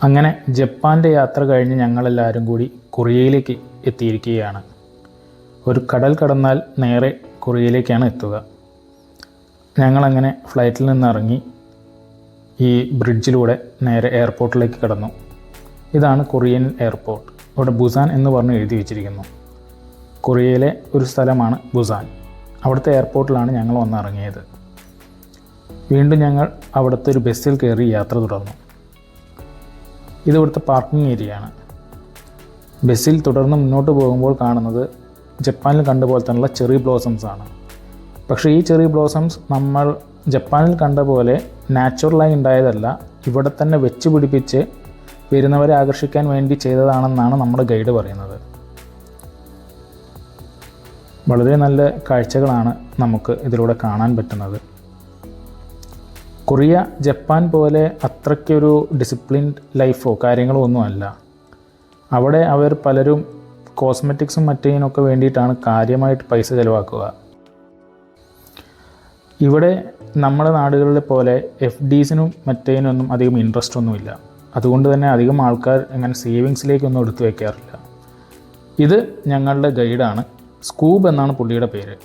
അങ്ങനെ ജപ്പാൻ്റെ യാത്ര കഴിഞ്ഞ് ഞങ്ങളെല്ലാവരും കൂടി കൊറിയയിലേക്ക് എത്തിയിരിക്കുകയാണ്. ഒരു കടൽ കടന്നാൽ നേരെ കൊറിയയിലേക്കാണ് എത്തുക. ഞങ്ങളങ്ങനെ ഫ്ലൈറ്റിൽ നിന്നിറങ്ങി ഈ ബ്രിഡ്ജിലൂടെ നേരെ എയർപോർട്ടിലേക്ക് കടന്നു. ഇതാണ് കൊറിയൻ എയർപോർട്ട്. ഇവിടെ ബുസാൻ എന്ന് പറഞ്ഞ് എഴുതി വെച്ചിരിക്കുന്നു. കൊറിയയിലെ ഒരു സ്ഥലമാണ് ബുസാൻ. അവിടുത്തെ എയർപോർട്ടിലാണ് ഞങ്ങൾ വന്നിറങ്ങിയത്. വീണ്ടും ഞങ്ങൾ അവിടുത്തെ ഒരു ബസ്സിൽ കയറി യാത്ര തുടർന്നു. ഇത് ഇവിടുത്തെ പാർക്കിംഗ് ഏരിയയാണ്. ബസ്സിൽ തുടർന്ന് മുന്നോട്ട് പോകുമ്പോൾ കാണുന്നത് ജപ്പാനിൽ കണ്ടപോലെ തന്നെയുള്ള ചെറി ബ്ലോസംസ് ആണ്. പക്ഷേ ഈ ചെറി ബ്ലോസംസ് നമ്മൾ ജപ്പാനിൽ കണ്ട പോലെ നാച്ചുറലായി ഉണ്ടായതല്ല, ഇവിടെ തന്നെ വെച്ച് പിടിപ്പിച്ച് വരുന്നവരെ ആകർഷിക്കാൻ വേണ്ടി ചെയ്തതാണെന്നാണ് നമ്മുടെ ഗൈഡ് പറയുന്നത്. വളരെ നല്ല കാഴ്ചകളാണ് നമുക്ക് ഇതിലൂടെ കാണാൻ പറ്റുന്നത്. കൊറിയ ജപ്പാൻ പോലെ അത്രയ്ക്കൊരു ഡിസിപ്ലിൻഡ് ലൈഫോ കാര്യങ്ങളോ ഒന്നുമല്ല. അവിടെ അവർ പലരും കോസ്മെറ്റിക്സും മറ്റേതിനൊക്കെ വേണ്ടിയിട്ടാണ് കാര്യമായിട്ട് പൈസ ചിലവാക്കുക. ഇവിടെ നമ്മുടെ നാടുകളിലെ പോലെ FDസിനും മറ്റേതിനൊന്നും അധികം ഇൻട്രസ്റ്റ് ഒന്നുമില്ല. അതുകൊണ്ട് തന്നെ അധികം ആൾക്കാർ അങ്ങനെ സേവിങ്സിലേക്കൊന്നും എടുത്തു വയ്ക്കാറില്ല. ഇത് ഞങ്ങളുടെ ഗൈഡാണ്. സ്കൂബ് എന്നാണ് പുള്ളിയുടെ പേര്.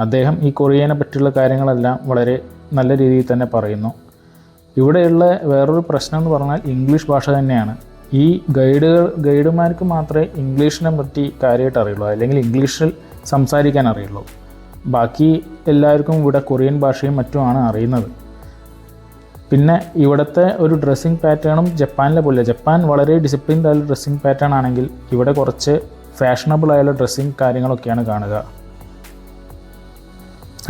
അദ്ദേഹം ഈ കൊറിയനെ പറ്റിയുള്ള കാര്യങ്ങളെല്ലാം വളരെ നല്ല രീതിയിൽ തന്നെ പറയുന്നു. ഇവിടെയുള്ള വേറൊരു പ്രശ്നം എന്ന് പറഞ്ഞാൽ ഇംഗ്ലീഷ് ഭാഷ തന്നെയാണ്. ഈ ഗൈഡുമാർക്ക് മാത്രമേ ഇംഗ്ലീഷിനെ പറ്റി കാര്യമായിട്ട് അറിയുള്ളൂ, അല്ലെങ്കിൽ ഇംഗ്ലീഷിൽ സംസാരിക്കാൻ അറിയുള്ളൂ. ബാക്കി എല്ലാവർക്കും ഇവിടെ കൊറിയൻ ഭാഷയും മറ്റുമാണ് അറിയുന്നത്. പിന്നെ ഇവിടുത്തെ ഒരു ഡ്രസ്സിങ് പാറ്റേണും ജപ്പാനിലെ പോലെ, ജപ്പാൻ വളരെ ഡിസിപ്ലിൻഡ് ആയുള്ള ഡ്രസ്സിങ് പാറ്റേൺ ആണെങ്കിൽ ഇവിടെ കുറച്ച് ഫാഷനബിൾ ആയുള്ള ഡ്രസ്സിങ് കാര്യങ്ങളൊക്കെയാണ് കാണുക.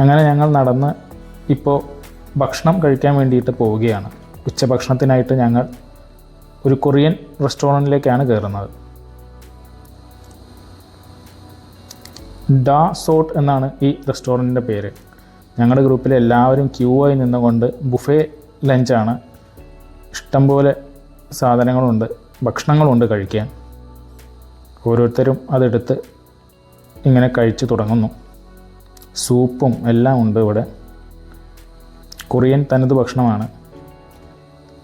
അങ്ങനെ ഞങ്ങൾ നടന്ന് ഇപ്പോൾ ഭക്ഷണം കഴിക്കാൻ വേണ്ടിയിട്ട് പോവുകയാണ്. ഉച്ചഭക്ഷണത്തിനായിട്ട് ഞങ്ങൾ ഒരു കൊറിയൻ റെസ്റ്റോറൻറ്റിലേക്കാണ് കയറുന്നത്. ഡാ സോട്ട് എന്നാണ് ഈ റെസ്റ്റോറൻറ്റിൻ്റെ പേര്. ഞങ്ങളുടെ ഗ്രൂപ്പിലെ എല്ലാവരും ക്യൂ ആയി നിന്നുകൊണ്ട് ബുഫേ ലഞ്ചാണ്. ഇഷ്ടംപോലെ സാധനങ്ങളുണ്ട്, ഭക്ഷണങ്ങളുണ്ട് കഴിക്കാൻ. ഓരോരുത്തരും അതെടുത്ത് ഇങ്ങനെ കഴിച്ചു തുടങ്ങുന്നു. സൂപ്പും എല്ലാം ഉണ്ട് ഇവിടെ. കൊറിയൻ തനത് ഭക്ഷണമാണ്.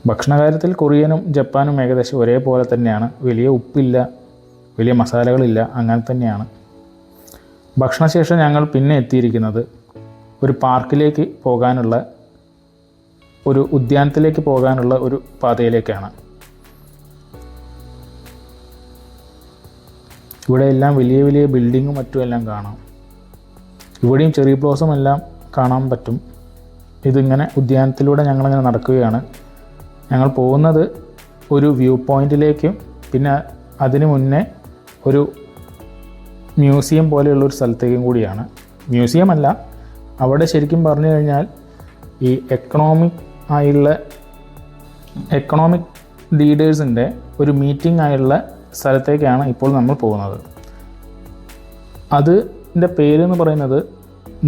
ഭക്ഷണകാര്യത്തിൽ കൊറിയനും ജപ്പാനും ഏകദേശം ഒരേപോലെ തന്നെയാണ്. വലിയ ഉപ്പില്ല, വലിയ മസാലകളില്ല, അങ്ങനെ തന്നെയാണ്. ഭക്ഷണശേഷം ഞങ്ങൾ പിന്നെ എത്തിയിരിക്കുന്നത് ഒരു പാർക്കിലേക്ക് പോകാനുള്ള, ഒരു ഉദ്യാനത്തിലേക്ക് പോകാനുള്ള ഒരു പാതയിലേക്കാണ്. ഇവിടെ എല്ലാം വലിയ വലിയ ബിൽഡിങ്ങും മറ്റും എല്ലാം കാണാം. ഇവിടെയും ചെറി ബ്ലോസം എല്ലാം കാണാൻ പറ്റും. ഇതിങ്ങനെ ഉദ്യാനത്തിലൂടെ ഞങ്ങളിങ്ങനെ നടക്കുകയാണ്. ഞങ്ങൾ പോകുന്നത് ഒരു വ്യൂ പോയിൻറ്റിലേക്കും പിന്നെ അതിന് മുന്നേ ഒരു മ്യൂസിയം പോലെയുള്ളൊരു സ്ഥലത്തേക്കും കൂടിയാണ്. മ്യൂസിയം അല്ല, അവിടെ ശരിക്കും പറഞ്ഞു കഴിഞ്ഞാൽ ഈ എക്കണോമിക് ലീഡേഴ്സിൻ്റെ ഒരു മീറ്റിംഗ് ആയുള്ള സ്ഥലത്തേക്കാണ് ഇപ്പോൾ നമ്മൾ പോകുന്നത്. അതിൻ്റെ പേരെന്ന് പറയുന്നത്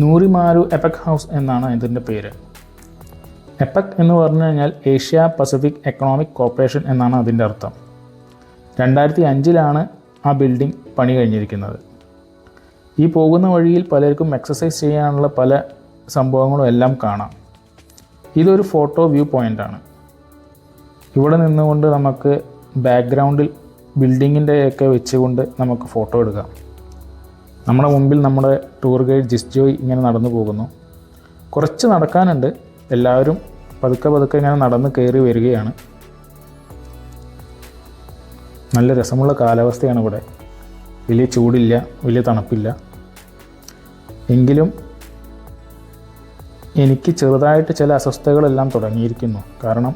നൂറിമാരു എപെക് ഹൗസ് എന്നാണ് ഇതിൻ്റെ പേര്. എപെക് എന്ന് പറഞ്ഞു കഴിഞ്ഞാൽ ഏഷ്യ പസഫിക് എക്കണോമിക് കോർപ്പറേഷൻ എന്നാണ് അതിൻ്റെ അർത്ഥം. 2005 ആ ബിൽഡിംഗ് പണി കഴിഞ്ഞിരിക്കുന്നത്. ഈ പോകുന്ന വഴിയിൽ പലർക്കും എക്സസൈസ് ചെയ്യാനുള്ള പല സംഭവങ്ങളും എല്ലാം കാണാം. ഇതൊരു ഫോട്ടോ വ്യൂ പോയിൻ്റാണ്. ഇവിടെ നിന്നുകൊണ്ട് നമുക്ക് ബാക്ക്ഗ്രൗണ്ടിൽ ബിൽഡിങ്ങിൻ്റെയൊക്കെ വെച്ചുകൊണ്ട് നമുക്ക് ഫോട്ടോ എടുക്കാം. നമ്മുടെ മുമ്പിൽ നമ്മുടെ ടൂർ ഗൈഡ് ജിസ്ജോയ് ഇങ്ങനെ നടന്നു പോകുന്നു. കുറച്ച് നടക്കാനുണ്ട്. എല്ലാവരും പതുക്കെ ഇങ്ങനെ നടന്ന് കയറി വരികയാണ്. നല്ല രസമുള്ള കാലാവസ്ഥയാണ് ഇവിടെ. വലിയ ചൂടില്ല, വലിയ തണുപ്പില്ല. എങ്കിലും എനിക്ക് ചെറുതായിട്ട് ചില അസ്വസ്ഥതകളെല്ലാം തുടങ്ങിയിരിക്കുന്നു. കാരണം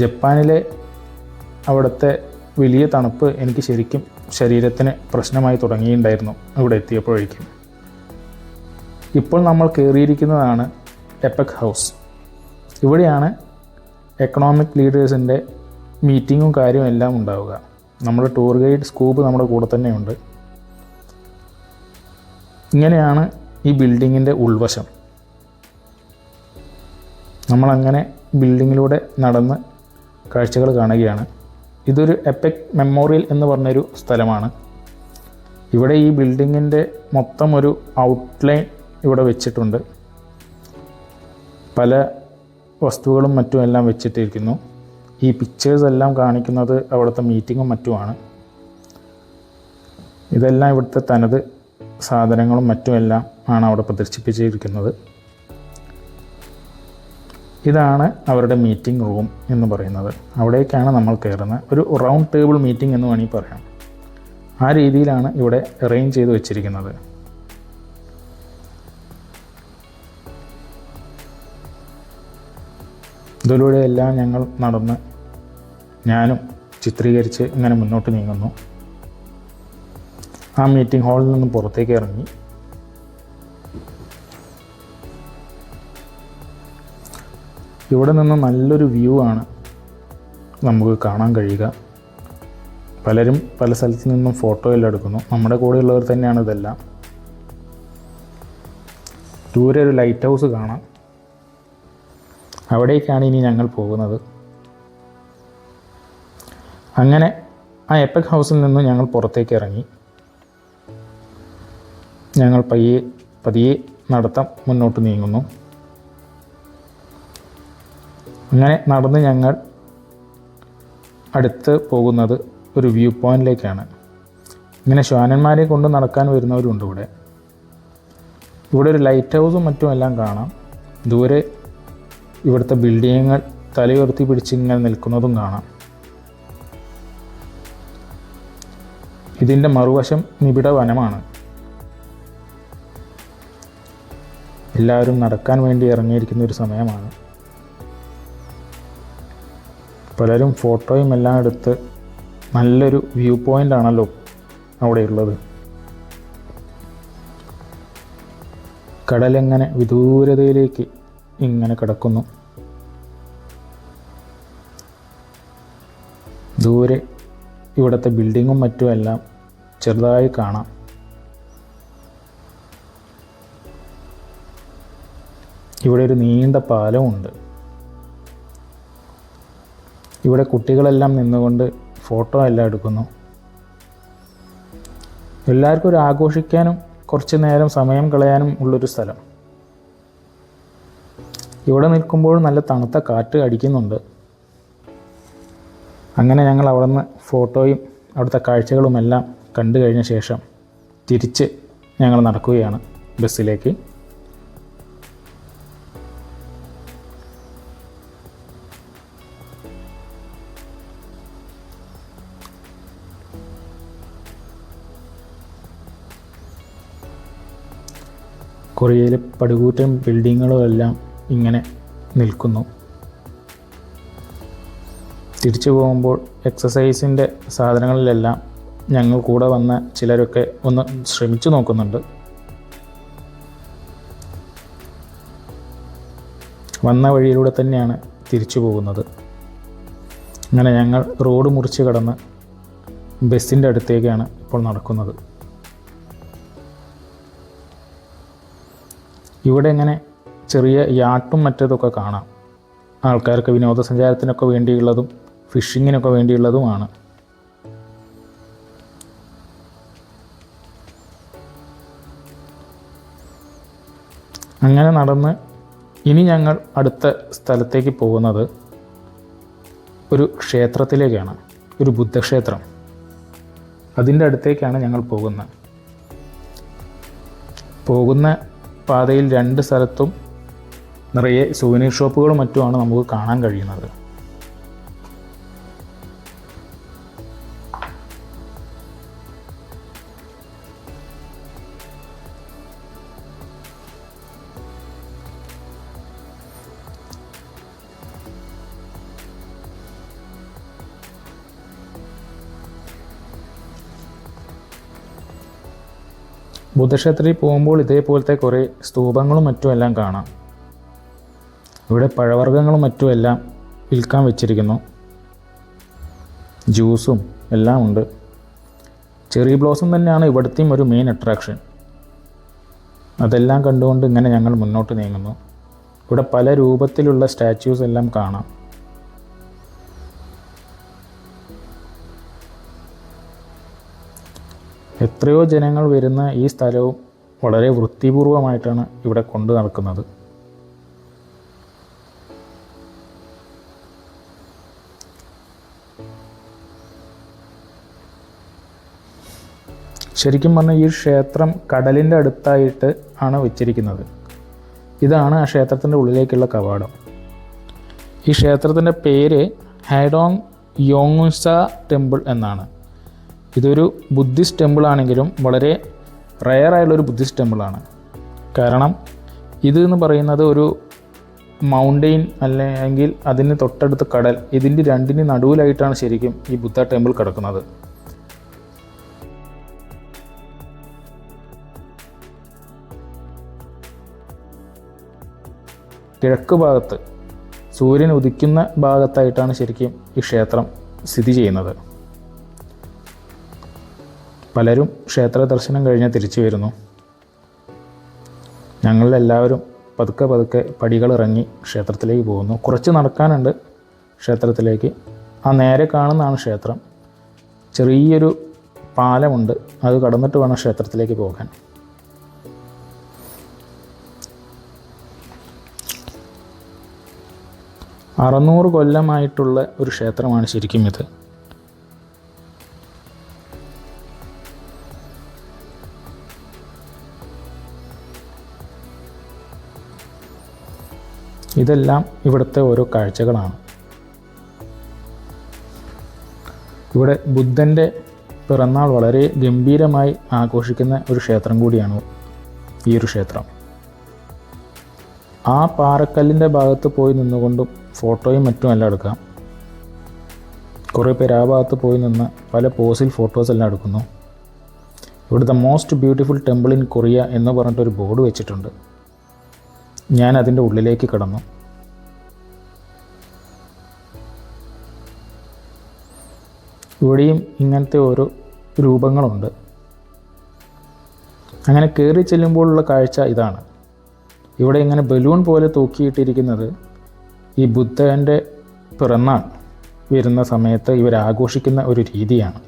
ജപ്പാനിലെ അവിടുത്തെ വലിയ തണുപ്പ് എനിക്ക് ശരിക്കും ശരീരത്തിന് പ്രശ്നമായി തുടങ്ങിയിട്ടുണ്ടായിരുന്നു ഇവിടെ എത്തിയപ്പോഴേക്കും. ഇപ്പോൾ നമ്മൾ കയറിയിരിക്കുന്നതാണ് എപെക് ഹൗസ്. ഇവിടെയാണ് എക്കണോമിക് ലീഡേഴ്സിൻ്റെ മീറ്റിങ്ങും കാര്യവും എല്ലാം ഉണ്ടാവുക. നമ്മുടെ ടൂർ ഗൈഡ് സ്കൂബ് നമ്മുടെ കൂടെ തന്നെയുണ്ട്. ഇങ്ങനെയാണ് ഈ ബിൽഡിങ്ങിൻ്റെ ഉൾവശം. നമ്മളങ്ങനെ ബിൽഡിങ്ങിലൂടെ നടന്ന് കാഴ്ചകൾ കാണുകയാണ്. ഇതൊരു എപെക് മെമ്മോറിയൽ എന്ന് പറഞ്ഞൊരു സ്ഥലമാണ്. ഇവിടെ ഈ ബിൽഡിങ്ങിൻ്റെ മൊത്തം ഒരു ഔട്ട്ലൈൻ ഇവിടെ വെച്ചിട്ടുണ്ട്. പല വസ്തുക്കളും മറ്റും എല്ലാം വെച്ചിട്ടിരിക്കുന്നു. ഈ പിക്ചേഴ്സ് എല്ലാം കാണിക്കുന്നത് അവിടുത്തെ മീറ്റിങ്ങും മറ്റുമാണ്. ഇതെല്ലാം ഇവിടുത്തെ തനത് സാധനങ്ങളും മറ്റുമെല്ലാം ആണ് അവിടെ പ്രദർശിപ്പിച്ചിരിക്കുന്നത്. ഇതാണ് അവരുടെ മീറ്റിംഗ് റൂം എന്ന് പറയുന്നത്. അവിടേക്കാണ് നമ്മൾ കയറുന്നത്. ഒരു റൗണ്ട് ടേബിൾ മീറ്റിംഗ് എന്ന് വേണമെങ്കിൽ പറയാം. ആ രീതിയിലാണ് ഇവിടെ അറേഞ്ച് ചെയ്ത് വെച്ചിരിക്കുന്നത്. ഇതിലൂടെ എല്ലാം ഞങ്ങൾ നടന്ന് ഞാനും ചിത്രീകരിച്ച് ഇങ്ങനെ മുന്നോട്ട് നീങ്ങുന്നു. ആ മീറ്റിംഗ് ഹാളിൽ നിന്നും പുറത്തേക്ക് ഇറങ്ങി ഇവിടെ നിന്ന് നല്ലൊരു വ്യൂ ആണ് നമുക്ക് കാണാൻ കഴിയുക. പലരും പല സ്ഥലത്തു നിന്നും ഫോട്ടോ എല്ലാം എടുക്കുന്നു. നമ്മുടെ കൂടെയുള്ളവർ തന്നെയാണ് ഇതെല്ലാം. ദൂരെ ഒരു ലൈറ്റ് ഹൗസ് കാണാം. അവിടേക്കാണ് ഇനി ഞങ്ങൾ പോകുന്നത്. അങ്ങനെ ആ എപ്പക് ഹൗസിൽ നിന്ന് ഞങ്ങൾ പുറത്തേക്ക് ഇറങ്ങി. ഞങ്ങൾ പതിയെ നടത്തം മുന്നോട്ട് നീങ്ങുന്നു. അങ്ങനെ നടന്ന് ഞങ്ങൾ അടുത്ത് പോകുന്നത് ഒരു വ്യൂ പോയിൻറ്റിലേക്കാണ്. ഇങ്ങനെ ശ്വാനന്മാരെ കൊണ്ട് നടക്കാൻ വരുന്നവരുണ്ട് ഇവിടെ. ഇവിടെ ഒരു ലൈറ്റ് ഹൗസും മറ്റുമെല്ലാം കാണാം. ദൂരെ ഇവിടുത്തെ ബിൽഡിങ്ങുകൾ തലയുയർത്തി പിടിച്ച് ഇങ്ങനെ നിൽക്കുന്നതും കാണാം. ഇതിൻ്റെ മറുവശം നിബിഡ വനമാണ്. എല്ലാവരും നടക്കാൻ വേണ്ടി ഇറങ്ങിയിരിക്കുന്ന ഒരു സമയമാണ്. പലരും ഫോട്ടോയും എല്ലാം എടുത്ത് നല്ലൊരു വ്യൂ പോയിൻ്റ് ആണല്ലോ അവിടെയുള്ളത്. കടലെങ്ങനെ വിദൂരതയിലേക്ക് ഇങ്ങനെ കിടക്കുന്നു. ദൂരെ ഇവിടുത്തെ ബിൽഡിങ്ങും മറ്റുമെല്ലാം ചെറുതായി കാണാം. ഇവിടെ ഒരു നീണ്ട പാലമുണ്ട്. ഇവിടെ കുട്ടികളെല്ലാം നിന്നുകൊണ്ട് ഫോട്ടോ എല്ലാം എടുക്കുന്നു. എല്ലാവർക്കും ഒരു ആഘോഷിക്കാനും കുറച്ച് നേരം സമയം കളയാനും ഉള്ളൊരു സ്ഥലം. ഇവിടെ നിൽക്കുമ്പോൾ നല്ല തണുത്ത കാറ്റ് അടിക്കുന്നുണ്ട്. അങ്ങനെ ഞങ്ങൾ അവിടെ നിന്ന് ഫോട്ടോയും അവിടുത്തെ കാഴ്ചകളുമെല്ലാം കണ്ടു കഴിഞ്ഞ ശേഷം തിരിച്ച് ഞങ്ങൾ നടക്കുകയാണ് ബസ്സിലേക്ക്. കൊറിയയിലെ പടുകൂറ്റൻ ബിൽഡിങ്ങുകളും എല്ലാം ഇങ്ങനെ നിൽക്കുന്നു. തിരിച്ചു പോകുമ്പോൾ എക്സസൈസിൻ്റെ സാധനങ്ങളിലെല്ലാം ഞങ്ങൾ കൂടെ വന്ന ചിലരൊക്കെ ഒന്ന് ശ്രമിച്ചു നോക്കുന്നുണ്ട്. വന്ന വഴിയിലൂടെ തന്നെയാണ് തിരിച്ചു പോകുന്നത്. അങ്ങനെ ഞങ്ങൾ റോഡ് മുറിച്ച് കടന്ന് ബസ്സിൻ്റെ അടുത്തേക്കാണ് ഇപ്പോൾ നടക്കുന്നത്. ഇവിടെ ഇങ്ങനെ ചെറിയ യാട്ടും മറ്റതൊക്കെ കാണാം. ആൾക്കാർക്ക് വിനോദസഞ്ചാരത്തിനൊക്കെ വേണ്ടിയുള്ളതും ഫിഷിങ്ങിനൊക്കെ വേണ്ടിയുള്ളതുമാണ്. അങ്ങനെ നടന്ന് ഇനി ഞങ്ങൾ അടുത്ത സ്ഥലത്തേക്ക് പോകുന്നത് ഒരു ക്ഷേത്രത്തിലേക്കാണ്. ഒരു ബുദ്ധക്ഷേത്രം. അതിൻ്റെ അടുത്തേക്കാണ് ഞങ്ങൾ പോകുന്ന പാതയിൽ രണ്ട് സ്ഥലത്തും നിറയെ സുവനീർ ഷോപ്പുകളും മറ്റുമാണ് നമുക്ക് കാണാൻ കഴിയുന്നത്. ബുദ്ധക്ഷേത്രത്തിൽ പോകുമ്പോൾ ഇതേപോലത്തെ കുറേ സ്തൂപങ്ങളും മറ്റുമെല്ലാം കാണാം. ഇവിടെ പഴവർഗ്ഗങ്ങളും മറ്റുമെല്ലാം വിൽക്കാൻ വെച്ചിരിക്കുന്നു. ജ്യൂസും എല്ലാം ഉണ്ട്. ചെറി ബ്ലോസം തന്നെയാണ് ഇവിടുത്തെയും ഒരു മെയിൻ അട്രാക്ഷൻ. അതെല്ലാം കണ്ടുകൊണ്ട് ഇങ്ങനെ ഞങ്ങൾ മുന്നോട്ട് നീങ്ങുന്നു. ഇവിടെ പല രൂപത്തിലുള്ള സ്റ്റാച്യൂസ് എല്ലാം കാണാം. എത്രയോ ജനങ്ങൾ വരുന്ന ഈ സ്ഥലവും വളരെ വൃത്തിപൂർവമായിട്ടാണ് ഇവിടെ കൊണ്ടു നടക്കുന്നത്. ശരിക്കും പറഞ്ഞാൽ ഈ ക്ഷേത്രം കടലിൻ്റെ അടുത്തായിട്ട് ആണ് വെച്ചിരിക്കുന്നത്. ഇതാണ് ആ ക്ഷേത്രത്തിൻ്റെ ഉള്ളിലേക്കുള്ള കവാടം. ഈ ക്ഷേത്രത്തിൻ്റെ പേര് ഹാഡോങ് യോങ്സ ടെമ്പിൾ എന്നാണ്. ഇതൊരു ബുദ്ധിസ്റ്റ് ടെമ്പിളാണെങ്കിലും വളരെ റെയറായുള്ളൊരു ബുദ്ധിസ്റ്റ് ടെമ്പിളാണ്. കാരണം ഇതെന്ന് പറയുന്നത് ഒരു മൗണ്ടെയിൻ അല്ലെങ്കിൽ അതിന് തൊട്ടടുത്ത് കടൽ, ഇതിൻ്റെ രണ്ടിന് നടുവിലായിട്ടാണ് ശരിക്കും ഈ ബുദ്ധ ടെമ്പിൾ കിടക്കുന്നത്. കിഴക്ക് ഭാഗത്ത് സൂര്യൻ ഉദിക്കുന്ന ഭാഗത്തായിട്ടാണ് ശരിക്കും ഈ ക്ഷേത്രം സ്ഥിതി ചെയ്യുന്നത്. പലരും ക്ഷേത്ര ദർശനം കഴിഞ്ഞ് തിരിച്ചു വരുന്നു. ഞങ്ങളെല്ലാവരും പതുക്കെ പടികളിറങ്ങി ക്ഷേത്രത്തിലേക്ക് പോകുന്നു. കുറച്ച് നടക്കാനുണ്ട് ക്ഷേത്രത്തിലേക്ക്. ആ നേരെ കാണുന്നതാണ് ക്ഷേത്രം. ചെറിയൊരു പാലമുണ്ട്, അത് കടന്നിട്ട് വേണം ക്ഷേത്രത്തിലേക്ക് പോകാൻ. അറുന്നൂറ് കൊല്ലമായിട്ടുള്ള ഒരു ക്ഷേത്രമാണ് ശരിക്കും ഇത്. ഇതെല്ലാം ഇവിടുത്തെ ഓരോ കാഴ്ചകളാണ്. ഇവിടെ ബുദ്ധൻ്റെ പിറന്നാൾ വളരെ ഗംഭീരമായി ആഘോഷിക്കുന്ന ഒരു ക്ഷേത്രം കൂടിയാണ് ഈ ഒരു ക്ഷേത്രം. ആ പാറക്കല്ലിൻ്റെ ഭാഗത്ത് പോയി നിന്നുകൊണ്ടും ഫോട്ടോയും മറ്റുമെല്ലാം എടുക്കാം. കുറേ പേര് ആ ഭാഗത്ത് പോയി നിന്ന് പല പോസിൽ ഫോട്ടോസ് എല്ലാം എടുക്കുന്നു. ഇവിടെ the most beautiful temple in Korea എന്ന് പറഞ്ഞിട്ടൊരു ബോർഡ് വെച്ചിട്ടുണ്ട്. ഞാൻ അതിൻ്റെ ഉള്ളിലേക്ക് കടന്നു. ഇവിടെയും ഇങ്ങനത്തെ ഓരോ രൂപങ്ങളുണ്ട്. അങ്ങനെ കയറി ചെല്ലുമ്പോഴുള്ള കാഴ്ച ഇതാണ്. ഇവിടെ ഇങ്ങനെ ബലൂൺ പോലെ തൂക്കിയിട്ടിരിക്കുന്നത് ഈ ബുദ്ധൻ്റെ പിറന്നാൾ വരുന്ന സമയത്ത് ഇവരാഘോഷിക്കുന്ന ഒരു രീതിയാണ്.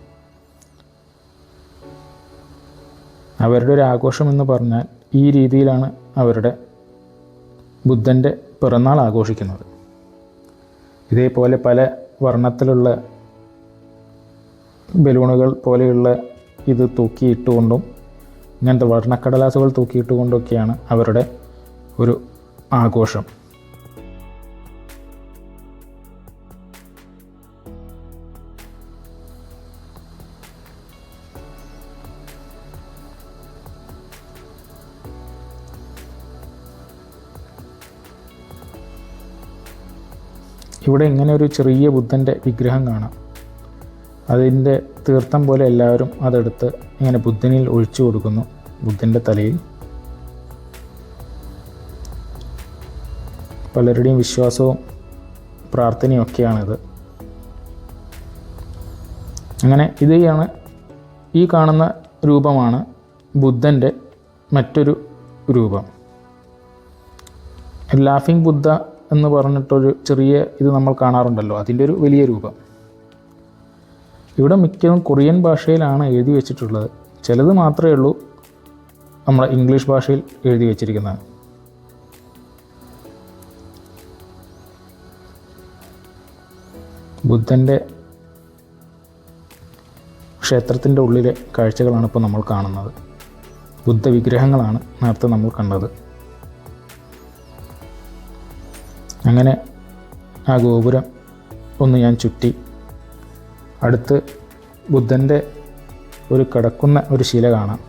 അവരുടെ ഒരു ആഘോഷം എന്ന് പറഞ്ഞാൽ ഈ രീതിയിലാണ് അവരുടെ ബുദ്ധൻ്റെ പിറന്നാൾ ആഘോഷിക്കുന്നത്. ഇതേപോലെ പല വർണ്ണത്തിലുള്ള ബലൂണുകൾ പോലെയുള്ള ഇത് തൂക്കിയിട്ടുകൊണ്ടും ഇങ്ങനത്തെ വർണ്ണക്കടലാസുകൾ തൂക്കിയിട്ടുകൊണ്ടൊക്കെയാണ് അവരുടെ ഒരു ആഘോഷം. ഇവിടെ ഇങ്ങനെ ഒരു ചെറിയ ബുദ്ധൻ്റെ വിഗ്രഹം കാണാം. അതിൻ്റെ തീർത്ഥം പോലെ എല്ലാവരും അതെടുത്ത് ഇങ്ങനെ ബുദ്ധനിൽ ഒഴിച്ചു കൊടുക്കുന്നു, ബുദ്ധൻ്റെ തലയിൽ. പലരുടെയും വിശ്വാസവും പ്രാർത്ഥനയും ഒക്കെയാണിത്. അങ്ങനെ ഇതാണ് ഈ കാണുന്ന രൂപമാണ് ബുദ്ധൻ്റെ മറ്റൊരു രൂപം. ലാഫിംഗ് ബുദ്ധ എന്ന് പറഞ്ഞിട്ടൊരു ചെറിയ ഇത് നമ്മൾ കാണാറുണ്ടല്ലോ, അതിൻ്റെ ഒരു വലിയ രൂപം. ഇവിടെ മിക്കതും കൊറിയൻ ഭാഷയിലാണ് എഴുതി വെച്ചിട്ടുള്ളത്. ചിലത് മാത്രമേ ഉള്ളൂ നമ്മുടെ ഇംഗ്ലീഷ് ഭാഷയിൽ എഴുതി വെച്ചിരിക്കുന്നത്. ബുദ്ധൻ്റെ ക്ഷേത്രത്തിൻ്റെ ഉള്ളിലെ കാഴ്ചകളാണ് ഇപ്പോൾ നമ്മൾ കാണുന്നത്. ബുദ്ധ വിഗ്രഹങ്ങളാണ് നേരത്തെ നമ്മൾ കണ്ടത്. അങ്ങനെ ആ ഗോപുരം ഒന്ന് ഞാൻ ചുറ്റി. അടുത്ത് ബുദ്ധൻ്റെ ഒരു കിടക്കുന്ന ഒരു ശില കാണാം.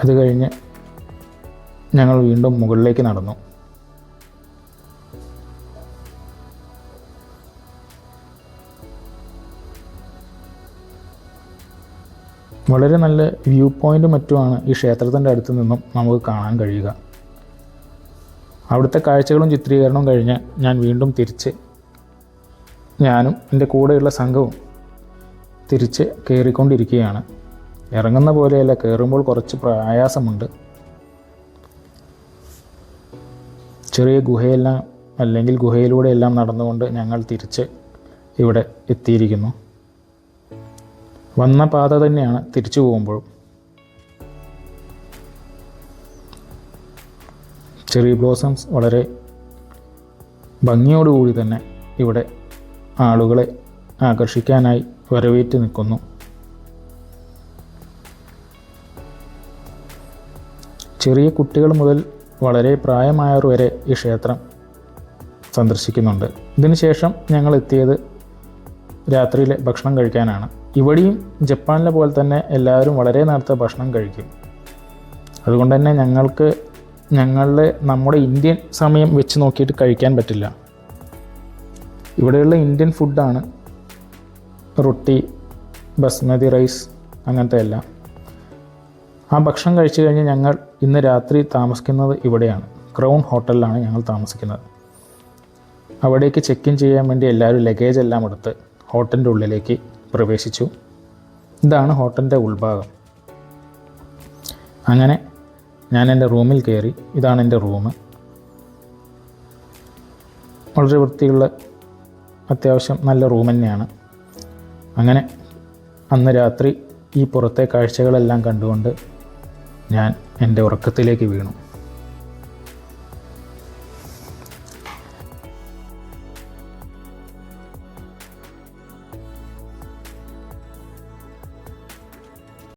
അത് കഴിഞ്ഞ് ഞങ്ങൾ വീണ്ടും മുകളിലേക്ക് നടന്നു. വളരെ നല്ല വ്യൂ പോയിൻ്റ് മറ്റുമാണ് ഈ ക്ഷേത്രത്തിൻ്റെ അടുത്ത് നിന്നും നമുക്ക് കാണാൻ കഴിയുക. അവിടുത്തെ കാഴ്ചകളും ചിത്രീകരണവും കഴിഞ്ഞ് ഞാൻ വീണ്ടും തിരിച്ച് ഞാനും എൻ്റെ കൂടെയുള്ള സംഘവും തിരിച്ച് കയറിക്കൊണ്ടിരിക്കുകയാണ്. ഇറങ്ങുന്ന പോലെയല്ല, കയറുമ്പോൾ കുറച്ച് പ്രയാസമുണ്ട്. ചെറിയ ഗുഹയെല്ലാം അല്ലെങ്കിൽ ഗുഹയിലൂടെ എല്ലാം നടന്നുകൊണ്ട് ഞങ്ങൾ തിരിച്ച് ഇവിടെ എത്തിയിരിക്കുന്നു. വന്ന പാത തന്നെയാണ് തിരിച്ചു പോകുമ്പോഴും. ചെറി ബ്ലോസംസ് വളരെ ഭംഗിയോടുകൂടി തന്നെ ഇവിടെ ആളുകളെ ആകർഷിക്കാനായി വരവേറ്റ് നിൽക്കുന്നു. ചെറിയ കുട്ടികൾ മുതൽ വളരെ പ്രായമായവർ വരെ ഈ ക്ഷേത്രം സന്ദർശിക്കുന്നുണ്ട്. ഇതിനുശേഷം ഞങ്ങൾ എത്തിയത് രാത്രിയിലെ ഭക്ഷണം കഴിക്കാനാണ്. ഇവിടെയും ജപ്പാനിലെ പോലെ തന്നെ എല്ലാവരും വളരെ നേരത്തെ ഭക്ഷണം കഴിക്കും. അതുകൊണ്ട് തന്നെ നമ്മുടെ ഇന്ത്യൻ സമയം വെച്ച് നോക്കിയിട്ട് കഴിക്കാൻ പറ്റില്ല. ഇവിടെയുള്ള ഇന്ത്യൻ ഫുഡാണ് റൊട്ടി, ബസ്മതി റൈസ്, അങ്ങനത്തെ എല്ലാം. ആ ഭക്ഷണം കഴിച്ചു കഴിഞ്ഞ് ഞങ്ങൾ ഇന്ന് രാത്രി താമസിക്കുന്നത് ഇവിടെയാണ്. ക്രൗൺ ഹോട്ടലിലാണ് ഞങ്ങൾ താമസിക്കുന്നത്. അവിടേക്ക് ചെക്ക് ഇൻ ചെയ്യാൻ വേണ്ടി എല്ലാവരും ലഗേജ് എല്ലാം എടുത്ത് ഹോട്ടലിൻ്റെ ഉള്ളിലേക്ക് പ്രവേശിച്ചു. ഇതാണ് ഹോട്ടലിൻ്റെ ഉൾഭാഗം. അങ്ങനെ ഞാൻ എൻ്റെ റൂമിൽ കയറി. ഇതാണ് എൻ്റെ റൂം. വളരെ വൃത്തിയുള്ള അത്യാവശ്യം നല്ല റൂം തന്നെയാണ്. അങ്ങനെ അന്ന് രാത്രി ഈ പുറത്തെ കാഴ്ചകളെല്ലാം കണ്ടുകൊണ്ട് ഞാൻ എൻ്റെ ഉറക്കത്തിലേക്ക് വീണു.